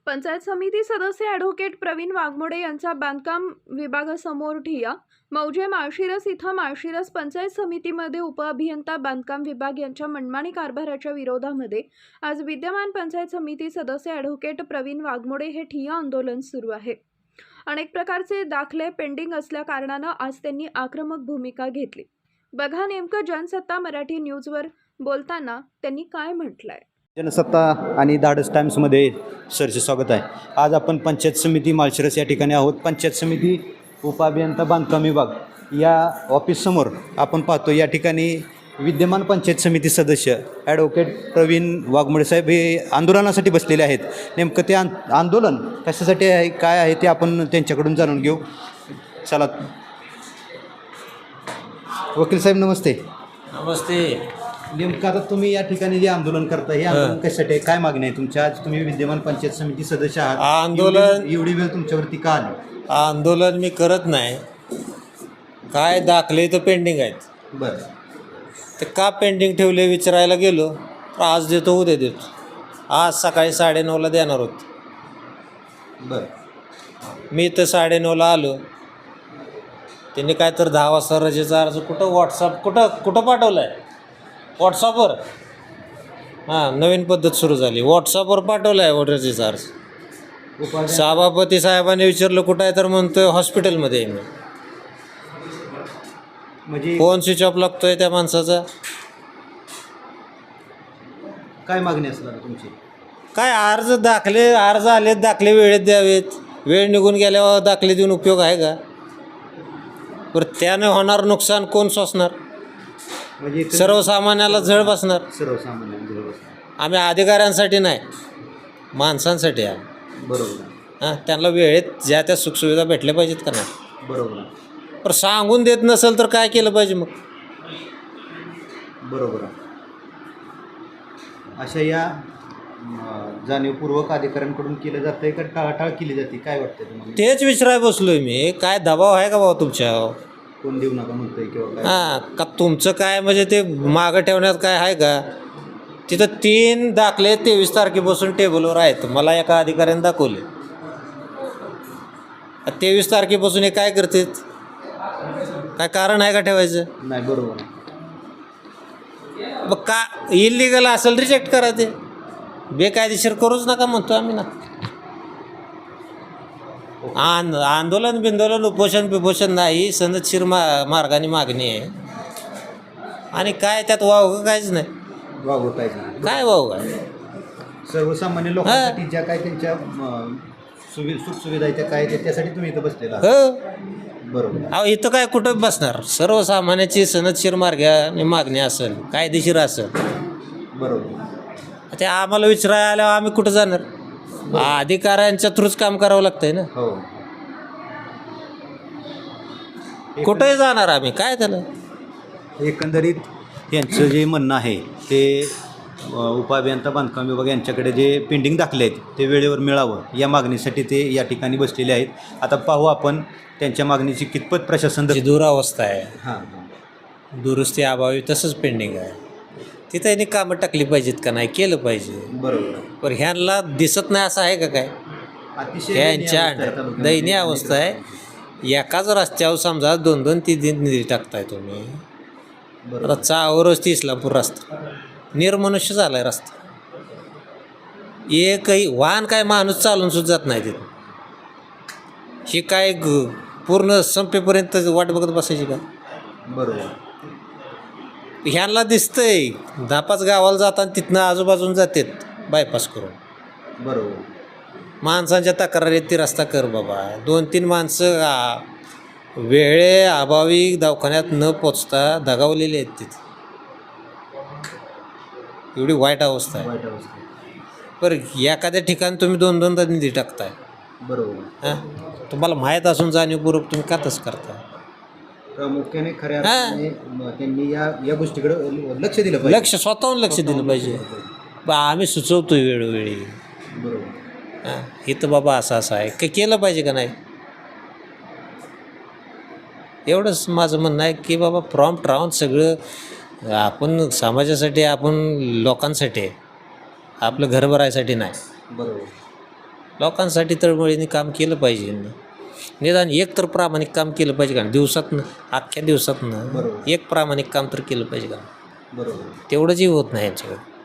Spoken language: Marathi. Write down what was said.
पंचायत समिती सदस्य ॲडव्होकेट प्रवीण वाघमोडे यांचा बांधकाम विभागासमोर ठिय्या. मौजे माळशिरस इथं माळशिरस पंचायत समितीमध्ये उपअभियंता बांधकाम विभाग यांच्या मनमानी कारभाराच्या विरोधामध्ये आज विद्यमान पंचायत समिती सदस्य ॲडव्होकेट प्रवीण वाघमोडे हे ठिय्या आंदोलन सुरू आहे. अनेक प्रकारचे दाखले पेंडिंग असल्या कारणानं आज त्यांनी आक्रमक भूमिका घेतली. बघा नेमकं जनसत्ता मराठी न्यूजवर बोलताना त्यांनी काय म्हटलंय. जनसत्ता आणि धाडस टाइम्समध्ये सरचे स्वागत आहे. आज आपण पंचायत समिती माळशिरस या ठिकाणी आहोत. पंचायत समिती उपअभियंता बांधकाम विभाग या ऑफिससमोर आपण पाहतो. या ठिकाणी विद्यमान पंचायत समिती सदस्य ॲडव्होकेट प्रवीण वाघमोडे साहेब हे आंदोलनासाठी बसलेले आहेत. नेमकं ते आंदोलन कशासाठी आहे, काय आहे ते आपण त्यांच्याकडून जाणून घेऊ. चला वकील साहेब नमस्ते. नमस्ते. नेमकं आता तुम्ही या ठिकाणी जे आंदोलन करता हे आंदोलन कशासाठी आहे, काय मागणी आहे तुमच्या? आज तुम्ही विद्यमान पंचायत समिती सदस्य आहात. एवढी वेळ तुमच्यावरती का आली? आंदोलन मी करत नाही. काय दाखले तर पेंडिंग आहेत. बरं, ते का पेंडिंग ठेवले विचारायला गेलो तर आज देतो उद्या देतो. आज सकाळी 9:30ला देणार होत. बरं. मी तर 9:30ला आलो. त्यांनी काय तर 10 वाजता रजेचा अर्ज कुठं पाठवलं आहे? व्हॉट्सअपवर. हां, नवीन पद्धत सुरू झाली. व्हॉट्सअपवर पाठवलं आहे रजेचा अर्ज. सभापती साहेबांनी विचारलं कुठं आहे तर म्हणतोय हॉस्पिटलमध्ये आहे मी. म्हणजे फोन स्विच ऑफ लागतोय त्या माणसाचा. काय मागणी असणार तुमची? काय अर्ज आलेत, दाखले वेळेत द्यावेत. वेळ निघून गेल्यावर दाखले देऊन उपयोग आहे का? बरं, त्याने होणार नुकसान कोण सोसणार? म्हणजे सर्वसामान्याला झळ बसणार. सर्वसामान्य. आम्ही अधिकाऱ्यांसाठी नाही, माणसांसाठी आहे. बरोबर. हां, त्यांना वेळेत ज्या त्या सुखसुविधा भेटल्या पाहिजेत का नाही? बरोबर. पण सांगून देत नसेल तर काय केलं पाहिजे मग? बरोबर. अशा या जाणीवपूर्वक अधिकाऱ्यांकडून केलं जातं का टाळाटाळ केली जाते, काय वाटतं तुम्हाला? तेच विचाराय बसलोय मी. काय दबाव आहे का बाबा तुमच्या? कोण देऊ नका म्हणतोय किंवा काय? हां, का तुमचं काय म्हणजे ते मागं ठेवण्यात काय आहे का? तिथं 3 दाखले 23 तारखेपासून टेबलवर आहेत. मला एका अधिकाऱ्याने दाखवले. 23 तारखेपासून हे काय करतात? काय कारण आहे का ठेवायचं? नाही. बरोबर. मग का इलिगल असेल रिजेक्ट करा. ते बेकायदेशीर करूच नका म्हणतो आम्ही ना. आंदोलन बिंदोलन उपोषण नाही, सनदशीर मार्गाने मागणी आहे. आणि काय त्यात वावगं काहीच नाही. वाव काय नाही. काय वाव आहे? सर्वसामान्य लोकांसाठी ज्या काय त्यांच्या सुखसुविधा आहेत त्या काय त्यासाठी तुम्ही इथं बसलेला आहात. हो. बरोबर. अहो, इथं काय कुठं बसणार? सर्वसामान्याची सनदशीर मार्गाने मागणी असेल, कायदेशीर असेल. बरोबर. ते आम्हाला विचारायला आल्यावर आम्ही कुठं जाणार? अधिकाऱ्यांच्या थ्रूच काम करावं लागतंय ना. हो. कुठंही जाणार आम्ही, काय त्याला? एकंदरीत यांचं जे म्हणणं आहे ते उपअभियंता बांधकाम विभाग यांच्याकडे जे पेंडिंग दाखले आहेत ते वेळेवर मिळावं या मागणीसाठी ते या ठिकाणी बसलेले आहेत. आता पाहू आपण त्यांच्या मागणीची कितपत प्रशासन दुरावस्था आहे. हां. दुरुस्ती अभावी तसंच पेंडिंग आहे. तिथं त्यांनी कामं टाकली पाहिजेत का नाही? केलं पाहिजे. बरोबर. पण ह्यांना दिसत नाही असं आहे का? काय अतिशय ह्यांच्या दयनीय अवस्था आहे. एकाच रस्त्यावर समजा 2-2, 3-3 निधी टाकताय तुम्ही. आता चावरच ती इस्लामपूर रस्ता निर्मनुष्य झाला आहे रस्ता. एकही वाहन काय माणूस चालून सुद्धा जात नाही तिथं. ही काय पूर्ण संपेपर्यंत वाट बघत बसायची का? बरोबर. ह्यांना दिसतंय 10-5 गावाला जाताना तिथनं आजूबाजून जातात बायपास करून. बरोबर. माणसांच्या तक्रारी ती रस्ता कर बाबा. 2-3 माणसं वेळेअभावी दवाखान्यात न पोचता दगावलेली आहेत तिथे. एवढी वाईट अवस्था आहे. वाईट अवस्था. बरं, एखाद्या ठिकाणी तुम्ही 2-2दा निधी टाकताय. बरोबर. हां, तुम्हाला माहीत असून जाणीवपूर्वक तुम्ही का तसं करता? प्रामुख्याने खऱ्या अर्थाने त्यांनी या गोष्टीकडे लक्ष दिलं पाहिजे. स्वतःहून लक्ष दिलं पाहिजे. आम्ही सुचवतोय वेळोवेळी. बरोबर. हां, इथं बाबा असं आहे काही केलं पाहिजे का नाही? एवढंच माझं म्हणणं आहे की बाबा प्रॉम्प्ट राहून सगळं आपण समाजासाठी, आपण लोकांसाठी, आपलं घर भरायसाठी नाही. बरोबर. लोकांसाठी तळमळीने काम केलं पाहिजे यांनी. निदान एक तर प्रामाणिक काम केलं पाहिजे का दिवसातनं, अख्ख्या दिवसातनं एक प्रामाणिक काम तर केलं पाहिजे का. बरोबर तेवढंच होत नाही यांच्याकडे.